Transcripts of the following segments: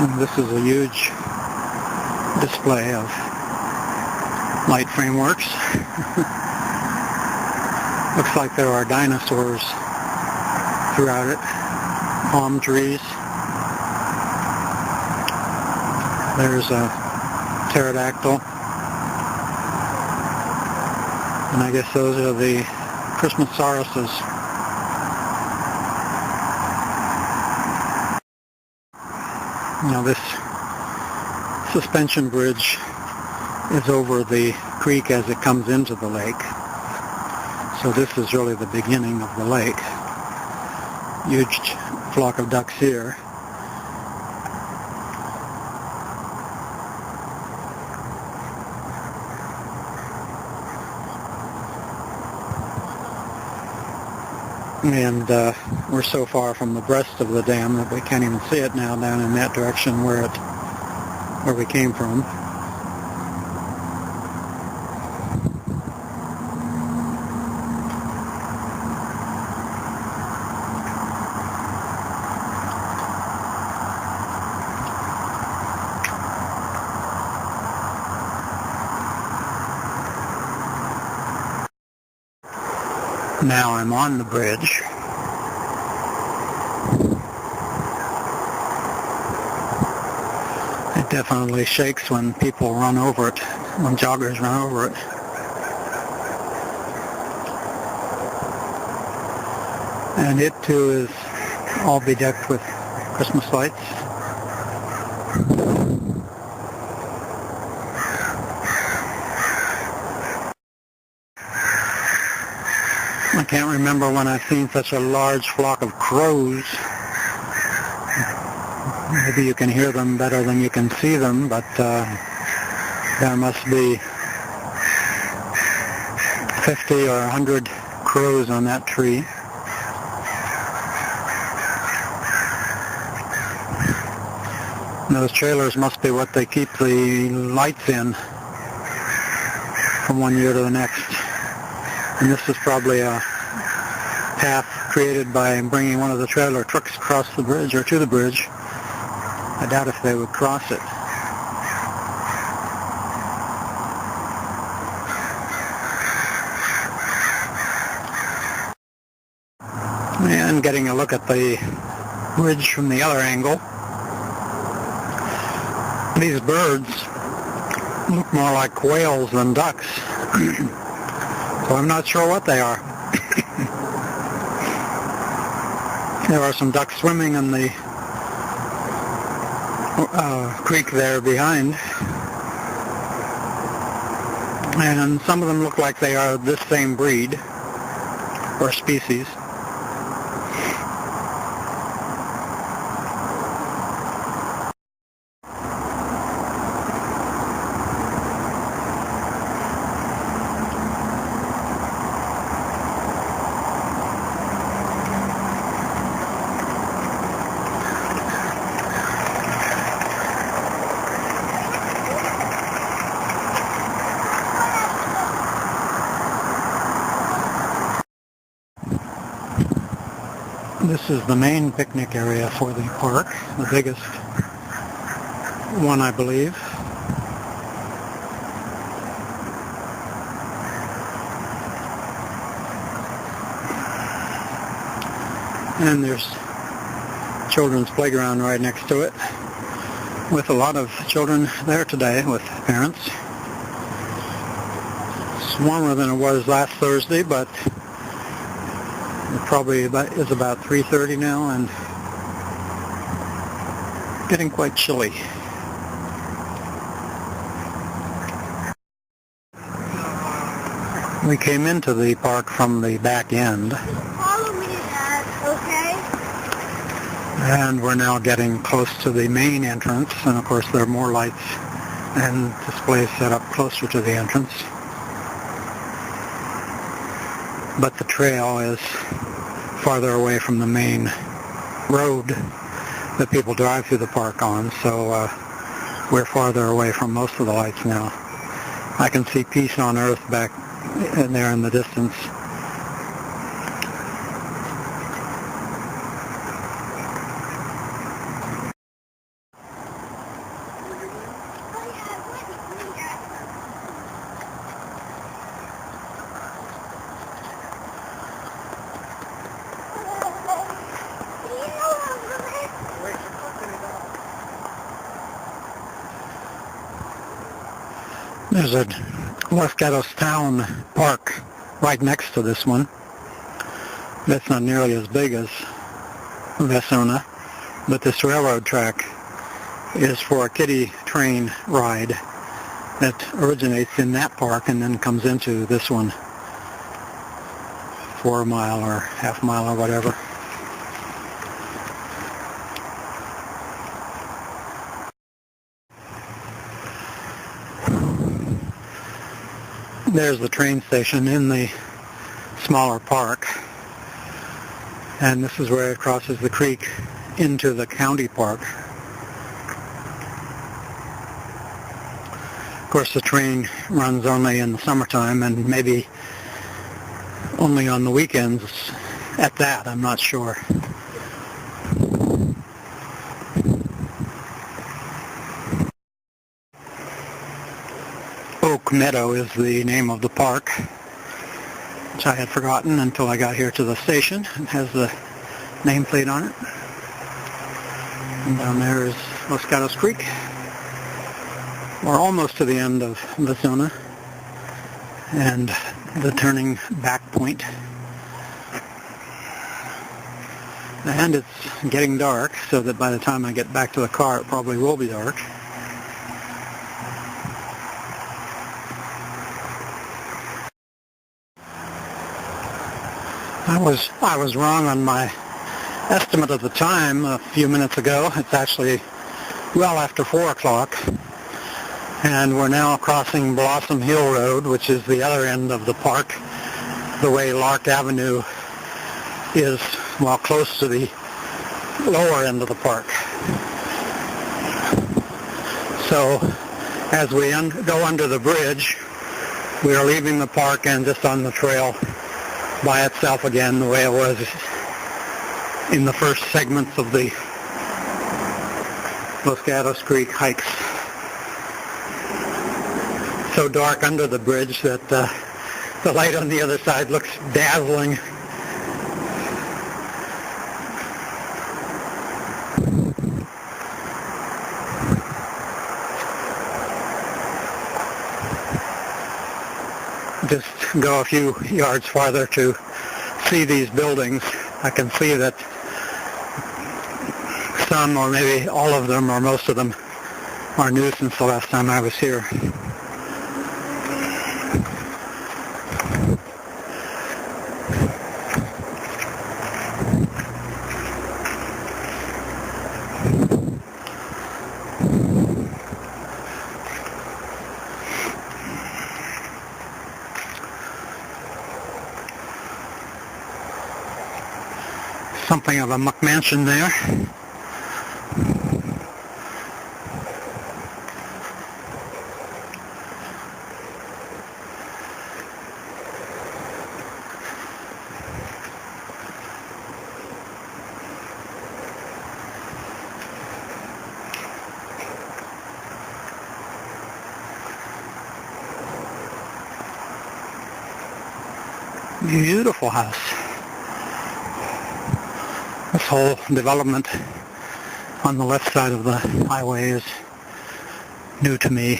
And this is a huge display of light frameworks. Looks like there are dinosaurs throughout it. Palm trees. There's a pterodactyl. And I guess those are the Christmasauruses. Now this suspension bridge is over the creek as it comes into the lake. So this is really the beginning of the lake. Huge flock of ducks here. And we're so far from the breast of the dam that we can't even see it now down in that direction where we came from. Now I'm on the bridge. It definitely shakes when people run over it, when joggers run over it. And it too is all bedecked with Christmas lights. I can't remember when I've seen such a large flock of crows. Maybe you can hear them better than you can see them, but there must be 50 or 100 crows on that tree. And those trailers must be what they keep the lights in from one year to the next. And this is probably a path created by bringing one of the trailer trucks across the bridge or to the bridge. I doubt if they would cross it. And getting a look at the bridge from the other angle. These birds look more like quails than ducks. So I'm not sure what they are. There are some ducks swimming in the creek there behind. And some of them look like they are this same breed or species. This is the main picnic area for the park, the biggest one, I believe. And there's children's playground right next to it, with a lot of children there today with parents. It's warmer than it was last Thursday, but it probably is about 3:30 now and getting quite chilly. We came into the park from the back end. Follow me, Dad, okay? And we're now getting close to the main entrance, and of course there are more lights and displays set up closer to the entrance. But the trail is farther away from the main road that people drive through the park on, so we're farther away from most of the lights now. I can see Peace on Earth back in there in the distance. There's a Los Gatos Town Park right next to this one. That's not nearly as big as Vasona, but this railroad track is for a kiddie train ride that originates in that park and then comes into this one for a mile or half mile or whatever. There's the train station in the smaller park, and this is where it crosses the creek into the county park. Of course, the train runs only in the summertime and maybe only on the weekends at that, I'm not sure. Oak Meadow is the name of the park, which I had forgotten until I got here to the station. It has the nameplate on it. And down there is Los Gatos Creek. We're almost to the end of Vasona and the turning back point. And it's getting dark, so that by the time I get back to the car, it probably will be dark. I was wrong on my estimate of the time a few minutes ago. It's actually well after 4 o'clock. And we're now crossing Blossom Hill Road, which is the other end of the park, the way Lark Avenue is, well, close to the lower end of the park. So as we go under the bridge, we are leaving the park and just on the trail by itself again, the way it was in the first segments of the Los Gatos Creek hikes. So dark under the bridge that the light on the other side looks dazzling. Just go a few yards farther to see these buildings. I can see that some, or maybe all of them, or most of them, are new since the last time I was here. Something of a McMansion there. Beautiful house. This whole development on the left side of the highway is new to me.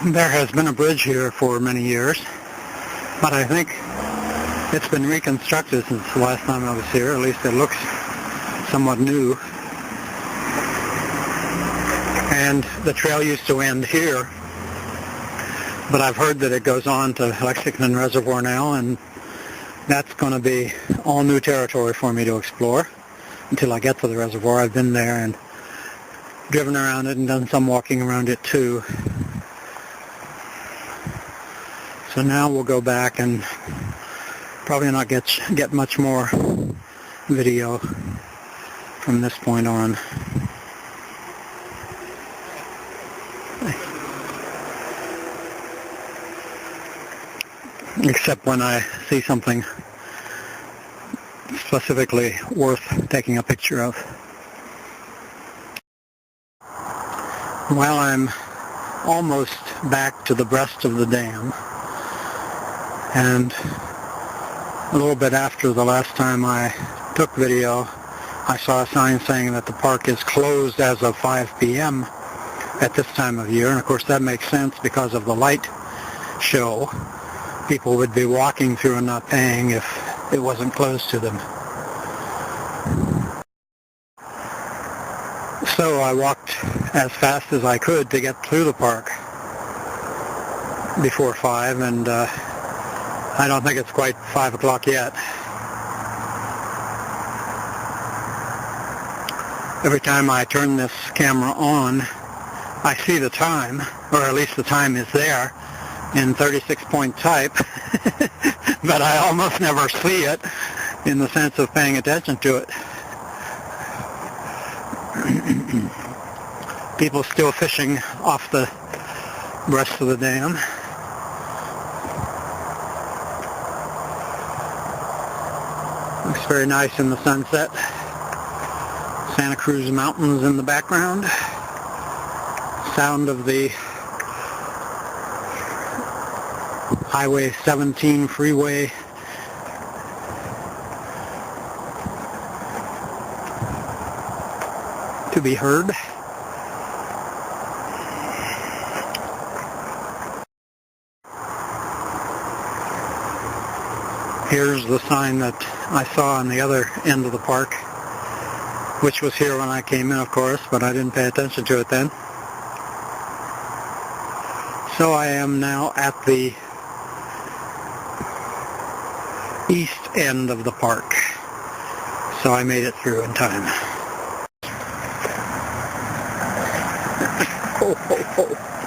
There has been a bridge here for many years, but I think it's been reconstructed since the last time I was here. At least it looks somewhat new. And the trail used to end here, but I've heard that it goes on to Lexington Reservoir now, and that's going to be all new territory for me to explore until I get to the reservoir. I've been there and driven around it and done some walking around it too. So now we'll go back and probably not get much more video from this point on. Except when I see something specifically worth taking a picture of. Well, I'm almost back to the breast of the dam, And a little bit after the last time I took video, I saw a sign saying that the park is closed as of 5 p.m. at this time of year. And of course that makes sense because of the light show. People would be walking through and not paying if it wasn't closed to them. So I walked as fast as I could to get through the park before 5, and I don't think it's quite 5 o'clock yet. Every time I turn this camera on, I see the time, or at least the time is there in 36-point type, but I almost never see it in the sense of paying attention to it. People still fishing off the rest of the dam. Looks very nice in the sunset. Santa Cruz Mountains in the background. Sound of the Highway 17 freeway to be heard. Here's the sign that I saw on the other end of the park, which was here when I came in, of course, but I didn't pay attention to it then. So I am now at the east end of the park. So I made it through in time. Ho, ho, ho.